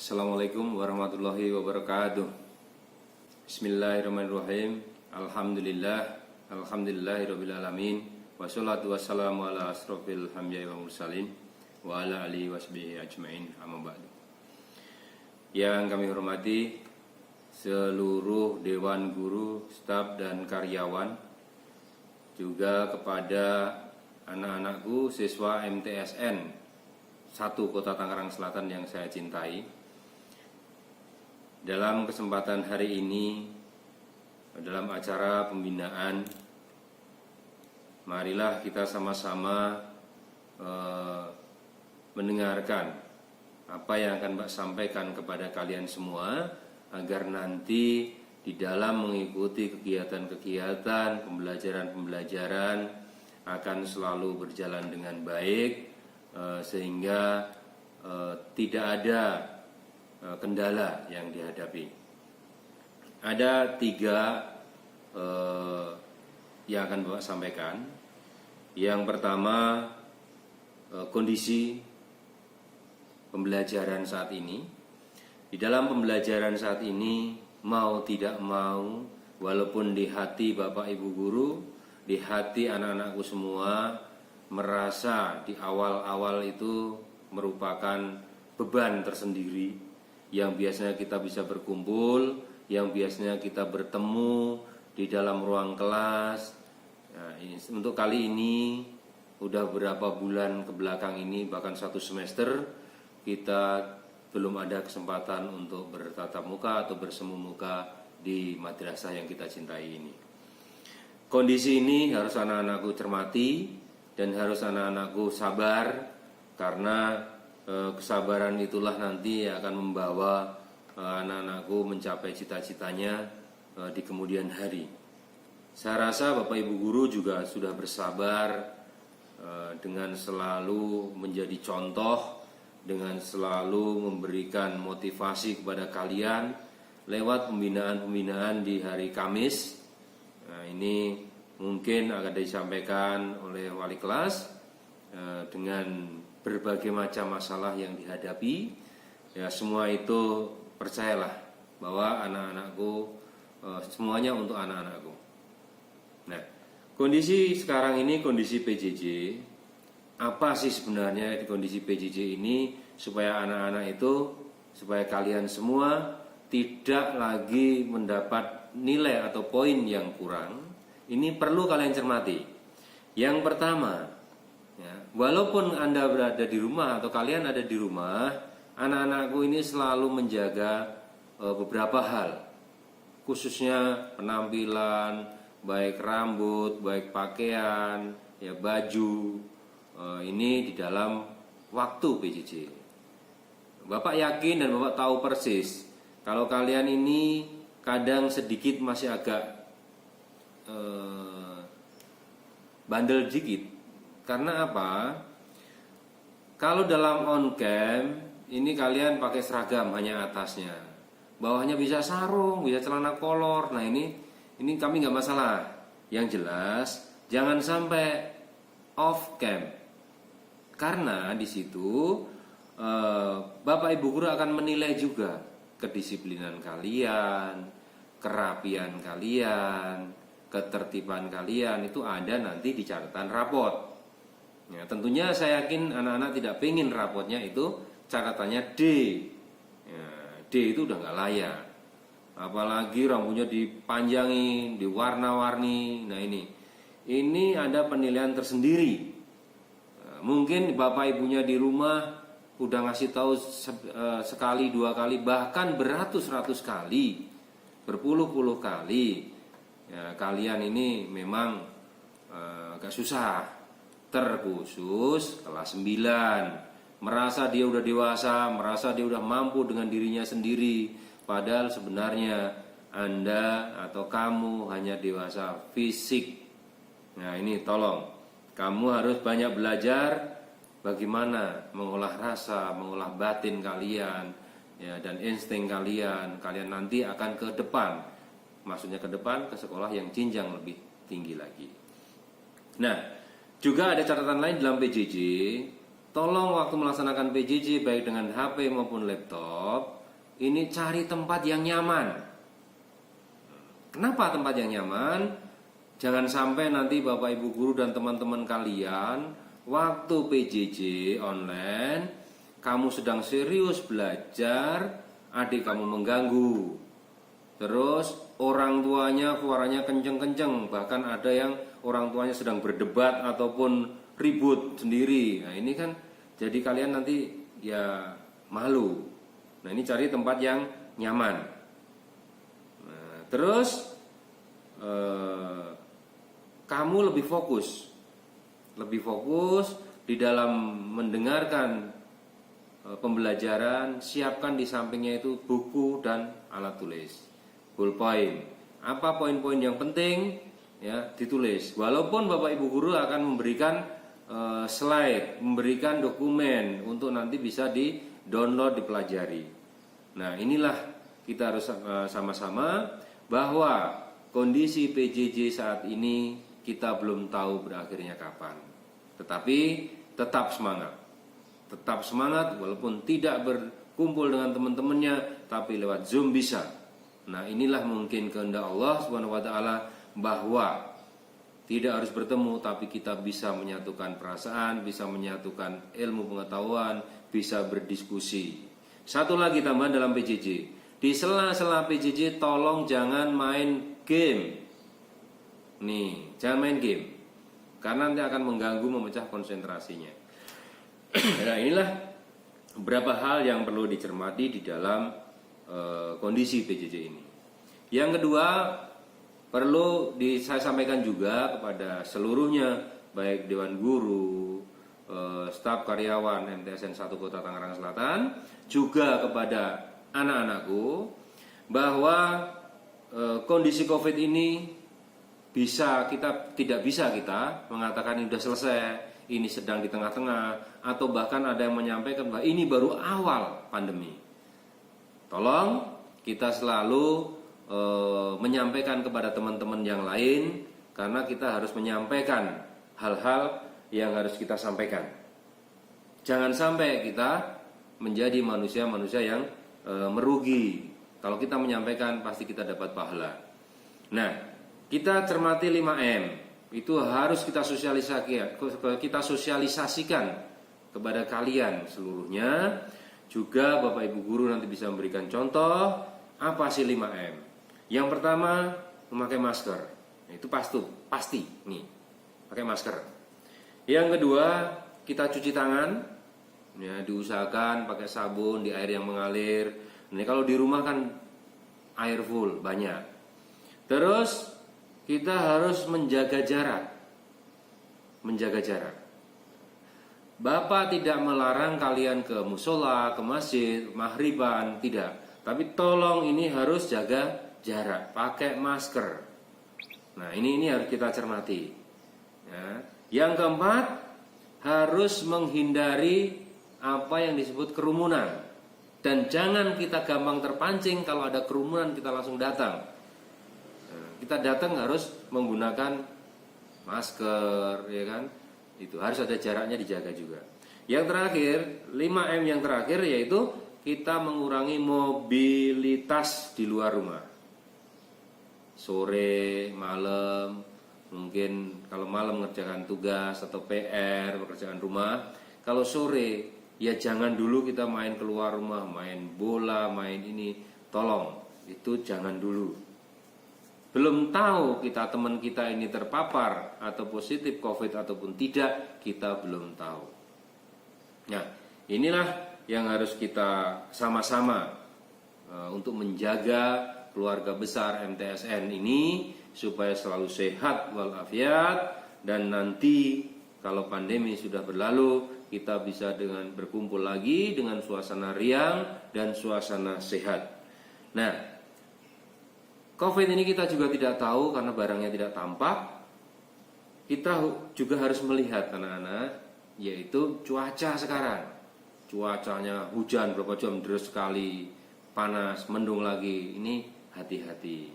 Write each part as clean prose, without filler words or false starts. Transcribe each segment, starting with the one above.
Assalamualaikum warahmatullahi wabarakatuh. Bismillahirrahmanirrahim. Alhamdulillahirabbil alamin. Wassalatu wassalamu ala asrofil anbiya'i wal mursalin wa ala alihi wasbihi ajmain. Amma ba'du. Yang kami hormati seluruh dewan guru, staf dan karyawan, juga kepada anak-anakku siswa MTSN 1 Kota Tangerang Selatan yang saya cintai. Dalam kesempatan hari ini, dalam acara pembinaan, marilah kita sama-sama mendengarkan apa yang akan Mbak sampaikan kepada kalian semua, agar nanti di dalam mengikuti kegiatan-kegiatan pembelajaran akan selalu berjalan dengan baik, sehingga tidak ada kendala yang dihadapi. Ada 3 yang akan Bapak sampaikan. Yang pertama, kondisi pembelajaran saat ini. Di dalam pembelajaran saat ini, mau tidak mau, walaupun di hati Bapak Ibu guru, di hati anak-anakku semua, merasa di awal-awal itu merupakan beban tersendiri, yang biasanya kita bisa berkumpul, yang biasanya kita bertemu di dalam ruang kelas. Nah, untuk kali ini udah berapa bulan ke belakang ini, bahkan 1 semester kita belum ada kesempatan untuk bertatap muka atau bersemu muka di madrasah yang kita cintai ini. Kondisi ini harus anak-anakku cermati dan harus anak-anakku sabar, karena kesabaran itulah nanti akan membawa anak-anakku mencapai cita-citanya di kemudian hari. Saya rasa Bapak Ibu guru juga sudah bersabar dengan selalu menjadi contoh, dengan selalu memberikan motivasi kepada kalian lewat pembinaan-pembinaan di hari Kamis. Nah, ini mungkin akan disampaikan oleh wali kelas dengan berbagai macam masalah yang dihadapi. Ya, semua itu percayalah bahwa anak-anakku, semuanya untuk anak-anakku. Nah, kondisi sekarang ini kondisi PJJ. Apa sih sebenarnya di kondisi PJJ ini, supaya anak-anak itu, supaya kalian semua tidak lagi mendapat nilai atau poin yang kurang? Ini perlu kalian cermati. Yang pertama, ya, walaupun Anda berada di rumah atau kalian ada di rumah, anak-anakku ini selalu menjaga beberapa hal, khususnya penampilan, baik rambut, baik pakaian, ya, baju. Ini di dalam waktu PJJ. Bapak yakin dan Bapak tahu persis kalau kalian ini kadang sedikit masih agak bandel dikit. Karena apa? Kalau dalam on cam ini kalian pakai seragam hanya atasnya, bawahnya bisa sarung, bisa celana kolor. Nah, ini kami nggak masalah. Yang jelas jangan sampai off cam, karena di situ Bapak Ibu guru akan menilai juga kedisiplinan kalian, kerapian kalian, ketertiban kalian. Itu ada nanti di catatan rapot. Ya, tentunya saya yakin anak-anak tidak pengen rapotnya itu catatannya D. Ya, D itu udah nggak layak. Apalagi rambutnya dipanjangin, diwarna-warni. Nah, ini ada penilaian tersendiri. Mungkin bapak ibunya di rumah udah ngasih tahu sekali, 2 kali, bahkan beratus-ratus kali, berpuluh-puluh kali. Ya, kalian ini memang agak susah, terkhusus kelas 9. Merasa dia udah dewasa, merasa dia udah mampu dengan dirinya sendiri, padahal sebenarnya Anda atau kamu hanya dewasa fisik. Nah, ini tolong, kamu harus banyak belajar bagaimana mengolah rasa, mengolah batin kalian, ya, dan insting kalian. Kalian nanti akan ke depan, maksudnya ke depan ke sekolah yang jenjang lebih tinggi lagi. Nah, juga ada catatan lain dalam PJJ. tolong waktu melaksanakan PJJ baik dengan HP maupun laptop, ini cari tempat yang nyaman. Kenapa tempat yang nyaman? Jangan sampai nanti Bapak Ibu guru dan teman-teman kalian waktu PJJ online, kamu sedang serius belajar, adik kamu mengganggu. Terus orang tuanya suaranya kenceng-kenceng, bahkan ada yang orang tuanya sedang berdebat ataupun ribut sendiri. Nah ini kan jadi kalian nanti ya malu. Nah ini cari tempat yang nyaman. Nah, terus kamu lebih fokus di dalam mendengarkan pembelajaran. Siapkan di sampingnya itu buku dan alat tulis, ballpoint. Apa poin-poin yang penting ya ditulis. Walaupun Bapak Ibu guru akan memberikan slide, memberikan dokumen untuk nanti bisa di-download, dipelajari. Nah, inilah kita harus sama-sama bahwa kondisi PJJ saat ini kita belum tahu berakhirnya kapan. Tetapi tetap semangat. Tetap semangat walaupun tidak berkumpul dengan teman-temannya, tapi lewat Zoom bisa. Nah, inilah mungkin kehendak Allah Subhanahu wa taala bahwa tidak harus bertemu, tapi kita bisa menyatukan perasaan, bisa menyatukan ilmu pengetahuan, bisa berdiskusi. Satu lagi tambahan dalam PJJ. Di sela-sela PJJ tolong jangan main game. Nih, jangan main game. Karena nanti akan mengganggu, memecah konsentrasinya. Nah, inilah beberapa hal yang perlu dicermati di dalam kondisi PJJ ini. Yang kedua, perlu saya sampaikan juga kepada seluruhnya, baik Dewan Guru, staf karyawan MTSN 1 Kota Tangerang Selatan, juga kepada anak-anakku, bahwa kondisi COVID ini tidak bisa kita mengatakan ini sudah selesai, ini sedang di tengah-tengah, atau bahkan ada yang menyampaikan bahwa ini baru awal pandemi. Tolong kita selalu menyampaikan kepada teman-teman yang lain, karena kita harus menyampaikan hal-hal yang harus kita sampaikan. Jangan sampai kita menjadi manusia-manusia yang merugi. Kalau kita menyampaikan pasti kita dapat pahala. Nah, kita cermati 5M. Itu harus kita sosialisasikan kepada kalian seluruhnya. Juga Bapak Ibu guru nanti bisa memberikan contoh. Apa sih 5M? Yang pertama, memakai masker. Itu pasti nih, pakai masker. Yang kedua, kita cuci tangan. Ya, diusahakan pakai sabun di air yang mengalir. Ini kalau di rumah kan air full banyak. Terus kita harus menjaga jarak. Bapak tidak melarang kalian ke musola, ke masjid, maghriban, tidak. Tapi tolong ini harus jaga jarak, pakai masker. Nah, ini harus kita cermati. Ya. Yang keempat, harus menghindari apa yang disebut kerumunan. Dan jangan kita gampang terpancing kalau ada kerumunan kita langsung datang. Nah, kita datang harus menggunakan masker, ya kan? Itu harus ada jaraknya dijaga juga. Yang terakhir, 5M yang terakhir yaitu kita mengurangi mobilitas di luar rumah. Sore, malam, mungkin kalau malam mengerjakan tugas atau PR, pekerjaan rumah. Kalau sore, ya jangan dulu kita main keluar rumah, main bola, main ini. Tolong, itu jangan dulu. Belum tahu teman kita ini terpapar atau positif COVID ataupun tidak, kita belum tahu. Nah, inilah yang harus kita sama-sama untuk menjaga keluarga besar MTSN ini supaya selalu sehat walafiat, dan nanti kalau pandemi sudah berlalu kita bisa berkumpul lagi dengan suasana riang dan suasana sehat. Nah, COVID ini kita juga tidak tahu karena barangnya tidak tampak. Kita juga harus melihat anak-anak, yaitu cuaca sekarang. Cuacanya hujan berapa jam, deras sekali, panas, mendung lagi. Ini hati-hati.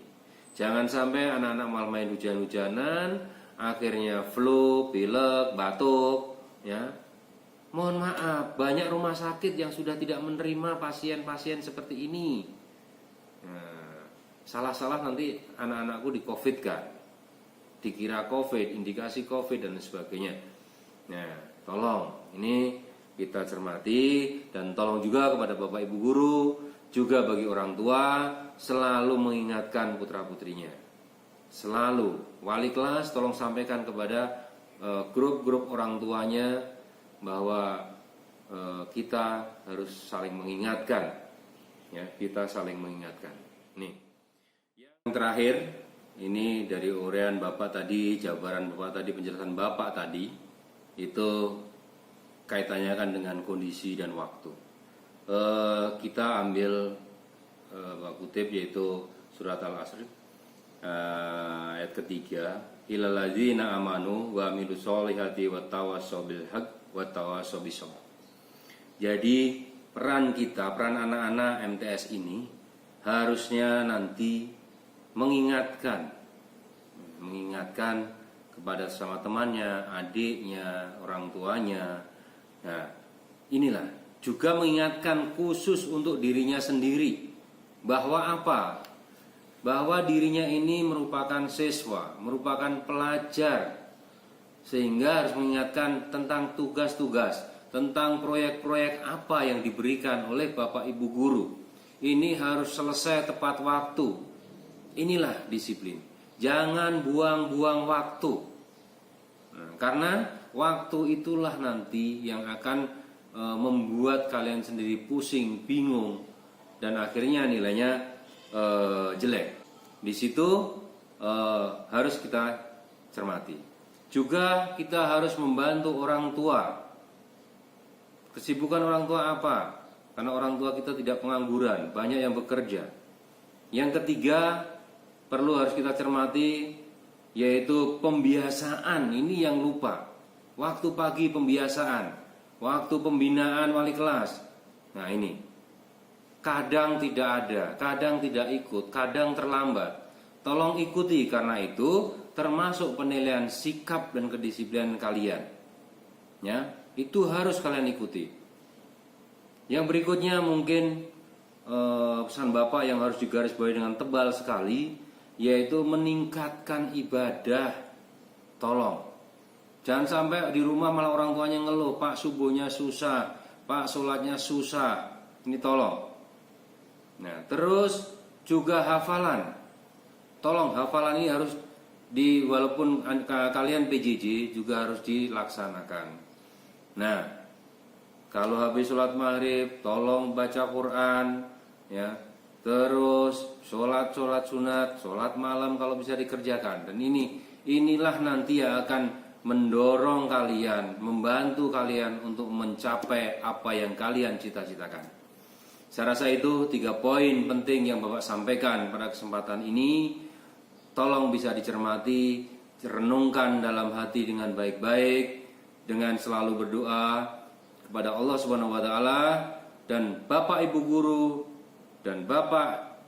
Jangan sampai anak-anak malah main hujan-hujanan, akhirnya flu, pilek, batuk, ya. Mohon maaf, banyak rumah sakit yang sudah tidak menerima pasien-pasien seperti ini. Nah, salah-salah nanti anak-anakku di COVID kan, dikira COVID, indikasi COVID dan sebagainya. Nah, tolong ini kita cermati, dan tolong juga kepada Bapak Ibu guru, juga bagi orang tua, selalu mengingatkan putra-putrinya. Selalu, wali kelas tolong sampaikan kepada grup-grup orang tuanya bahwa kita harus saling mengingatkan, ya, kita saling mengingatkan. Nih, yang terakhir ini dari uraian Bapak tadi, jabaran Bapak tadi, penjelasan Bapak tadi, itu kaitannya kan dengan kondisi dan waktu. Kita ambil kutip yaitu surat Al-Asr ayat ketiga, ilal ladzina amanu wa amilus solihati wa tawassaw bil haqq wa tawassaw bis sabr. Jadi peran kita, peran anak-anak MTS ini harusnya nanti mengingatkan kepada sesama temannya, adiknya, orang tuanya. Nah, inilah juga mengingatkan khusus untuk dirinya sendiri bahwa apa? Bahwa dirinya ini merupakan siswa, merupakan pelajar, sehingga harus mengingatkan tentang tugas-tugas, tentang proyek-proyek apa yang diberikan oleh Bapak Ibu guru. Ini harus selesai tepat waktu. Inilah disiplin. Jangan buang-buang waktu. Nah, karena waktu itulah nanti yang akan membuat kalian sendiri pusing, bingung, dan akhirnya nilainya jelek. Di situ harus kita cermati. Juga kita harus membantu orang tua. Kesibukan orang tua apa? Karena orang tua kita tidak pengangguran, banyak yang bekerja. Yang ketiga perlu harus kita cermati, yaitu pembiasaan. Ini yang lupa. Waktu pagi pembiasaan, waktu pembinaan wali kelas. Nah ini kadang tidak ada, kadang tidak ikut, kadang terlambat. Tolong ikuti, karena itu termasuk penilaian sikap dan kedisiplinan kalian. Ya, itu harus kalian ikuti. Yang berikutnya mungkin pesan Bapak yang harus digarisbawahi dengan tebal sekali, yaitu meningkatkan ibadah. Tolong, jangan sampai di rumah malah orang tuanya ngeluh, Pak subuhnya susah, Pak sholatnya susah. Ini tolong. Nah, terus juga hafalan. Tolong, hafalan ini harus walaupun kalian PJJ juga harus dilaksanakan. Nah, kalau habis sholat maghrib tolong baca Quran, ya. Terus sholat sunat, sholat malam kalau bisa dikerjakan. Dan inilah nanti yang akan mendorong kalian, membantu kalian untuk mencapai apa yang kalian cita-citakan. Saya rasa itu 3 poin penting yang Bapak sampaikan pada kesempatan ini. Tolong bisa dicermati, renungkan dalam hati dengan baik-baik, dengan selalu berdoa kepada Allah Subhanahu wa taala, dan Bapak Ibu guru dan Bapak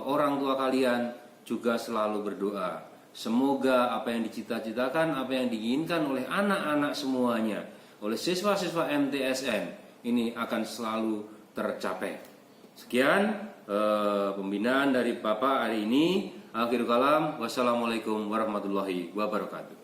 orang tua kalian juga selalu berdoa. Semoga apa yang dicita-citakan, apa yang diinginkan oleh anak-anak semuanya, oleh siswa-siswa MTSN ini akan selalu tercapai. Sekian pembinaan dari Bapak hari ini. Akhirul kalam, wassalamualaikum warahmatullahi wabarakatuh.